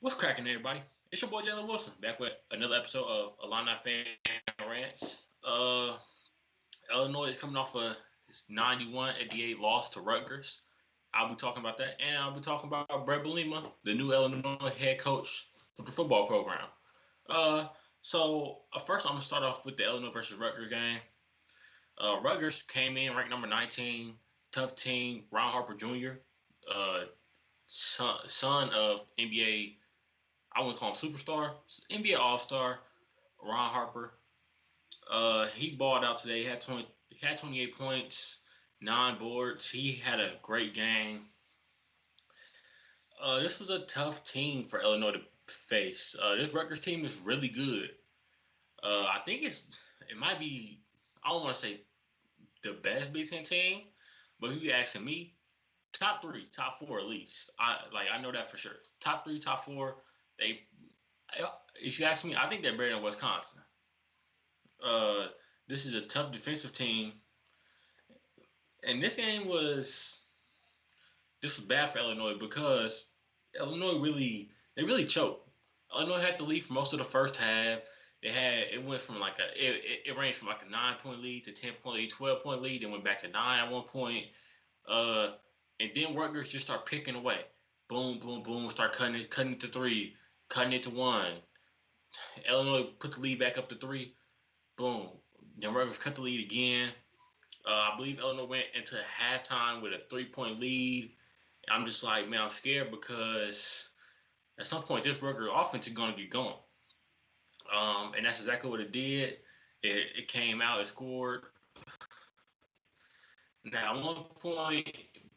What's cracking, everybody? It's your boy Jalen Wilson back with another episode of Illini Fan Rants. Illinois is coming off a 91-88 loss to Rutgers. I'll be talking about that, and I'll be talking about Bret Bielema, the new Illinois head coach for the football program. First I'm gonna start off with the Illinois versus Rutgers game. Rutgers came in ranked number 19, tough team. Ron Harper Jr., uh, son of NBA. I wouldn't call him superstar, NBA All-Star, Ron Harper. He balled out today. He had 28 points, 9 boards. He had a great game. This was a tough team for Illinois to face. This Rutgers team is really good. I think it might be, I don't want to say the best Big Ten team, but if you asking me, top 3, top 4 at least. I know that for sure. Top 3, top 4. If you ask me, I think they're better than Wisconsin. This is a tough defensive team, and this was bad for Illinois because Illinois really choked. Illinois had the lead for most of the first half. It went from it ranged from like a 9-point lead to 10-point lead, 12-point lead, then went back to 9 at one point. And then Rutgers just start picking away. Boom, boom, boom, start cutting it to 3, cutting it to 1. Illinois put the lead back up to 3. Boom. Then Rutgers cut the lead again. I believe Illinois went into halftime with a 3-point lead. I'm just like, man, I'm scared because at some point this Rutgers offense is going to get going. And that's exactly what it did. It came out, it scored. Now, at one point,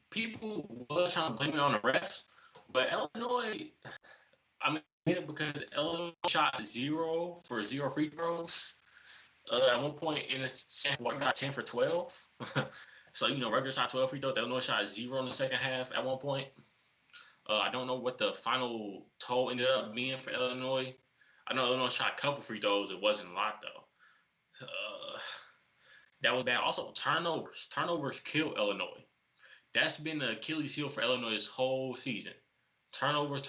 people were trying to blame it on the refs, but Illinois, I mean, it because Illinois shot 0 for 0 free throws. At one point in the second quarter, got 10 for 12. So, Rutgers shot 12 free throws. Illinois shot 0 in the second half at one point. I don't know what the final total ended up being for Illinois. I know Illinois shot a couple free throws. It wasn't a lot, though. That was bad. Also, turnovers. Turnovers kill Illinois. That's been the Achilles heel for Illinois this whole season. Turnovers.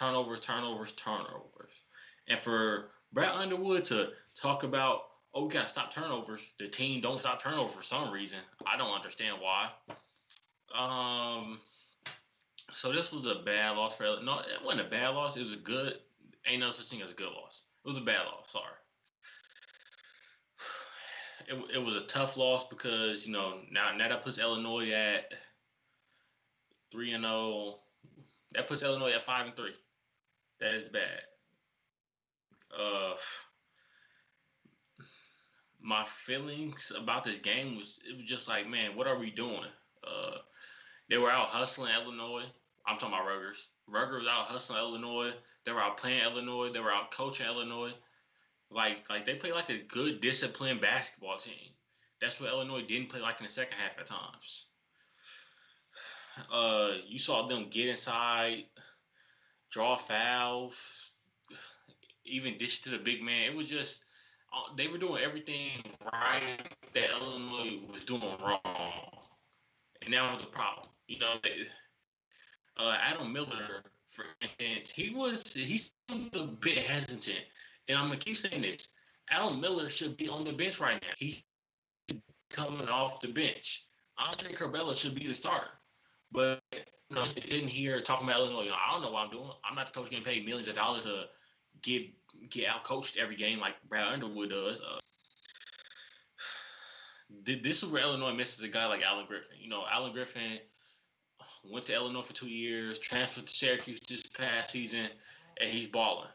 And for Brad Underwood to talk about, we got to stop turnovers. The team don't stop turnovers for some reason. I don't understand why. So this was a bad loss for Illinois. No, it wasn't a bad loss. It was a good, ain't no such thing as a good loss. It was a bad loss, sorry. It was a tough loss because, now that puts Illinois at 3-0. That puts Illinois at 5-3. That is bad. My feelings about this game was just like, man, what are we doing? They were out hustling Illinois. I'm talking about Rutgers. Rutgers was out hustling Illinois. They were out playing Illinois. They were out coaching Illinois. Like they played like a good, disciplined basketball team. That's what Illinois didn't play like in the second half at times. You saw them get inside, draw fouls, even dish to the big man. It was just they were doing everything right that Illinois was doing wrong, and that was the problem. Adam Miller, for instance, he's a bit hesitant, and I'm gonna keep saying this. Adam Miller should be on the bench right now. He's coming off the bench. Andre Curbelo should be the starter. But sitting here talking about Illinois, I don't know what I'm doing. I'm not the coach getting paid millions of dollars to get out coached every game like Brad Underwood does. This is where Illinois misses a guy like Alan Griffin. Alan Griffin went to Illinois for 2 years, transferred to Syracuse this past season, and he's balling.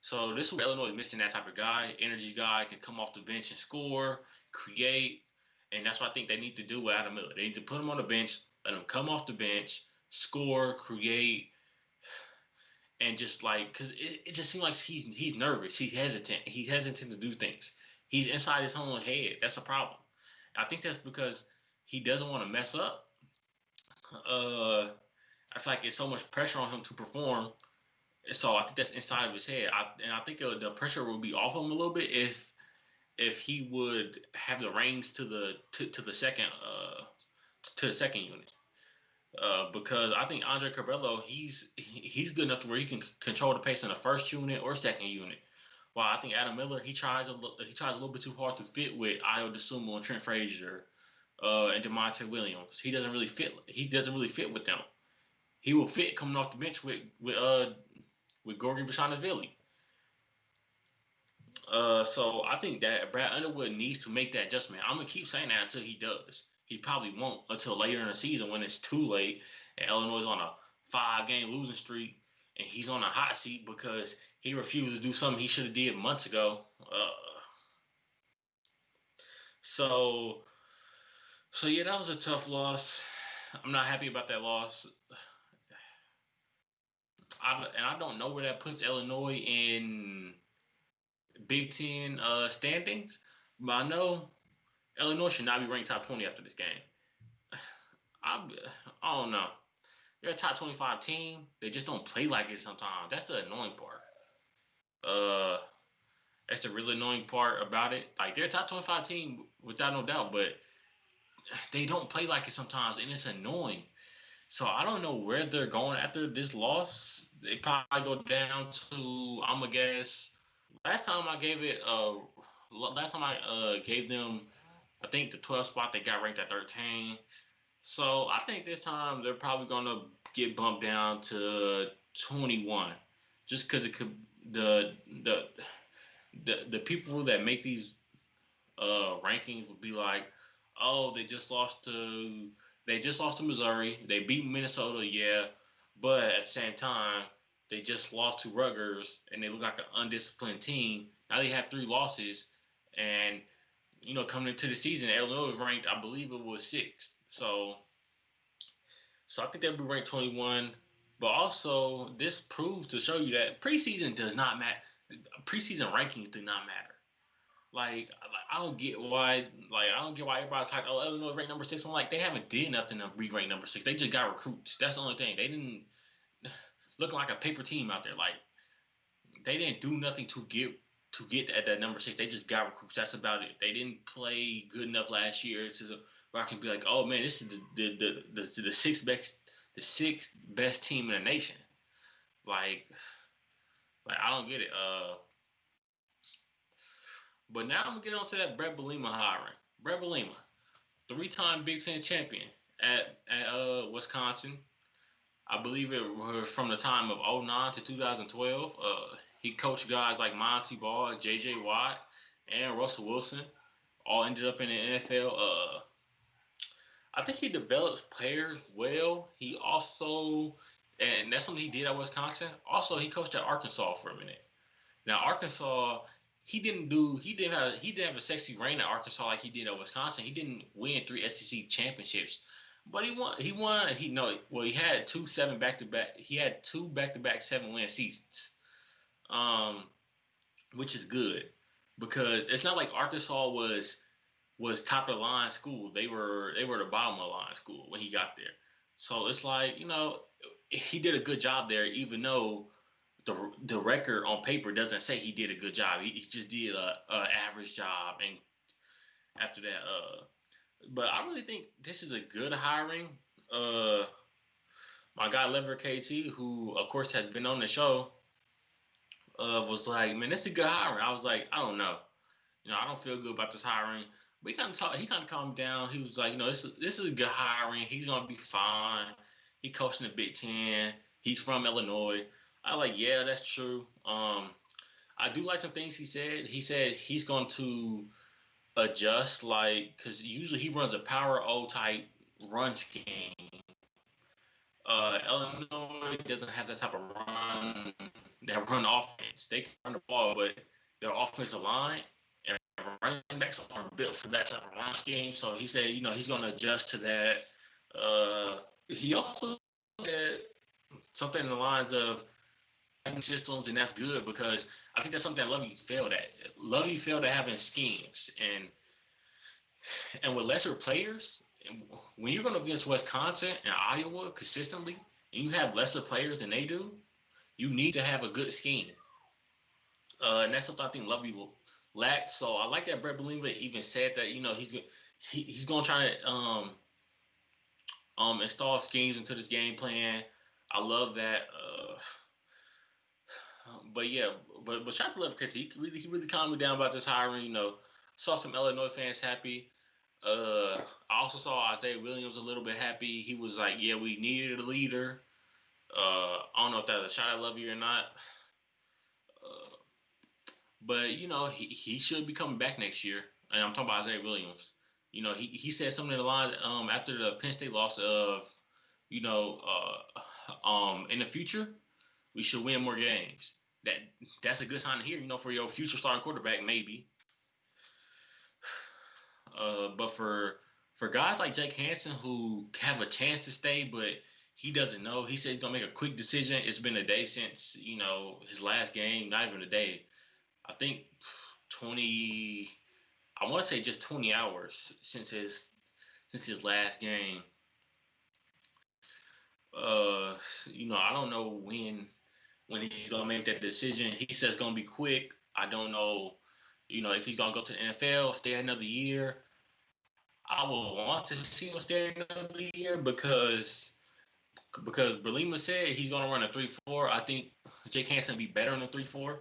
So this is where Illinois is missing that type of guy, energy guy, can come off the bench and score, create, and that's what I think they need to do with Adam Miller. They need to put him on the bench, let him come off the bench, score, create, and just because it just seems like he's nervous, he's hesitant to do things. He's inside his own head. That's a problem. I think that's because he doesn't want to mess up. I feel like it's so much pressure on him to perform. So I think that's inside of his head. I think the pressure will be off him a little bit if he would have the reins to the second unit. because I think Andre Cabello, he's good enough to where he can control the pace in the first unit or second unit. While I think Adam Miller, he tries a little bit too hard to fit with Ayo DeSumo and Trent Frazier, and DeMonte Williams. He doesn't really fit. He doesn't really fit with them. He will fit coming off the bench with Gorgie Bashanavilli. So I think that Brad Underwood needs to make that adjustment. I'm gonna keep saying that until he does. He probably won't until later in the season when it's too late and Illinois is on a 5-game losing streak and he's on a hot seat because he refused to do something he should have did months ago. So so yeah, that was a tough loss. I'm not happy about that loss. I don't know where that puts Illinois in Big Ten standings, but I know Illinois should not be ranked top 20 after this game. I, I don't know. They're a top 25 team. They just don't play like it sometimes. That's the annoying part. Uh, that's the really annoying part about it. Like they're a top 25 team without no doubt, but they don't play like it sometimes, and it's annoying. So I don't know where they're going after this loss. They probably go down to I'm gonna guess. Last time I gave it last time I gave them I think the 12th spot they got ranked at 13. So I think this time they're probably gonna get bumped down to 21, just because it could the the people that make these rankings would be like, oh, they just lost to Missouri, they beat Minnesota, yeah, but at the same time they just lost to Rutgers and they look like an undisciplined team. Now they have 3 losses, and coming into the season, Illinois was ranked, I believe it was 6th. So I think they'll be ranked 21. But also, this proves to show you that preseason does not matter. Preseason rankings do not matter. I don't get why. I don't get why everybody's like, oh, Illinois ranked number 6. I'm like, they haven't did nothing to be ranked number 6. They just got recruits. That's the only thing. They didn't look like a paper team out there. Like they didn't do nothing to get at that number 6. They just got recruits. That's about it. They didn't play good enough last year where I can be like, oh man, this is the sixth best team in the nation. Like I don't get it. But now I'm gonna get on to that Bret Bielema hiring. Bret Bielema, 3-time Big Ten champion at Wisconsin. I believe it was from the time of 2009 to 2012. He coached guys like Monty Ball, J.J. Watt, and Russell Wilson. All ended up in the NFL. I think he develops players well. He also, and that's something he did at Wisconsin. Also, he coached at Arkansas for a minute. Now, Arkansas, he didn't have a sexy reign at Arkansas like he did at Wisconsin. He didn't win 3 SEC championships. But he had 2 back-to-back 7-win seasons. Which is good because it's not like Arkansas was top of the line school. They were the bottom of the line school when he got there. So it's like, he did a good job there, even though the record on paper doesn't say he did a good job. He just did a average job. And after that, but I really think this is a good hiring. My guy Lever KT, who of course has been on the show, was like, man, this is a good hiring. I was like, I don't know. I don't feel good about this hiring. But he kind of calmed down. He was like, this is a good hiring. He's going to be fine. He coached in the Big Ten. He's from Illinois. I like, yeah, that's true. I do like some things he said. He said he's going to adjust, because usually he runs a power O type run scheme. Illinois doesn't have that type of run offense. They can run the ball, but their offensive line and running backs aren't built for that type of run scheme. So he said, he's going to adjust to that. He also said something in the lines of systems, and that's good because I think that's something that Lovey failed at. Lovey failed at having schemes, and with lesser players, when you're going up against Wisconsin and Iowa consistently, and you have lesser players than they do, you need to have a good scheme. And that's something I think Lovey will lack. So I like that Bret Bielema even said that, he's going to try to install schemes into this game plan. I love that. But yeah, but shout out to Lev Kent. He really calmed me down about this hiring. Saw some Illinois fans happy. I also saw Isaiah Williams a little bit happy. He was like, "Yeah, we needed a leader." I don't know if that's a shot I love you or not. Uh, but he should be coming back next year. And I'm talking about Isaiah Williams. He said something in the line after the Penn State loss of, in the future we should win more games. That's a good sign to hear. For your future starting quarterback, maybe. But for guys like Jake Hansen who have a chance to stay, but he doesn't know. He said he's gonna make a quick decision. It's been a day since his last game. Not even a day. I think 20. I want to say just 20 hours since his last game. I don't know when he's gonna make that decision. He says it's gonna be quick. I don't know, if he's gonna go to the NFL, stay another year. I would want to see him stay another year because Bielema said he's gonna run a 3-4. I think Jake Hansen would be better in a 3-4.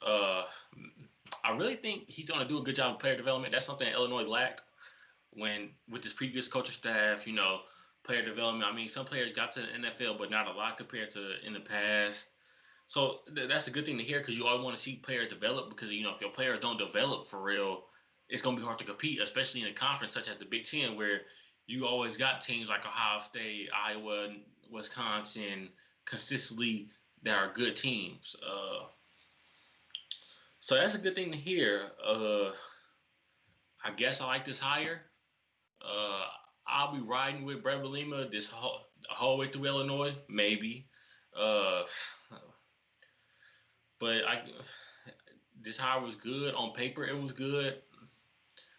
I really think he's gonna do a good job of player development. That's something Illinois lacked with this previous coaching staff. Player development. I mean, some players got to the NFL, but not a lot compared to in the past. So that's a good thing to hear because you always want to see players develop because, if your players don't develop for real, it's going to be hard to compete, especially in a conference such as the Big Ten where you always got teams like Ohio State, Iowa, Wisconsin consistently that are good teams. So that's a good thing to hear. I guess I like this hire. I'll be riding with Bret Bielema this whole way through Illinois, maybe. But this hire was good. On paper, it was good.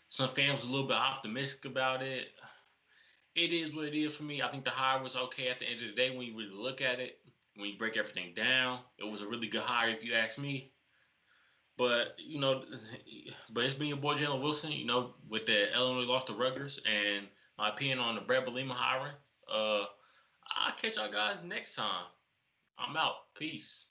Some fans was a little bit optimistic about it. It is what it is for me. I think the hire was okay at the end of the day when you really look at it. When you break everything down, it was a really good hire if you ask me. But it's been your boy Jalen Wilson. With the Illinois loss to Rutgers and my opinion on the Bret Bielema hiring. I'll catch y'all guys next time. I'm out. Peace.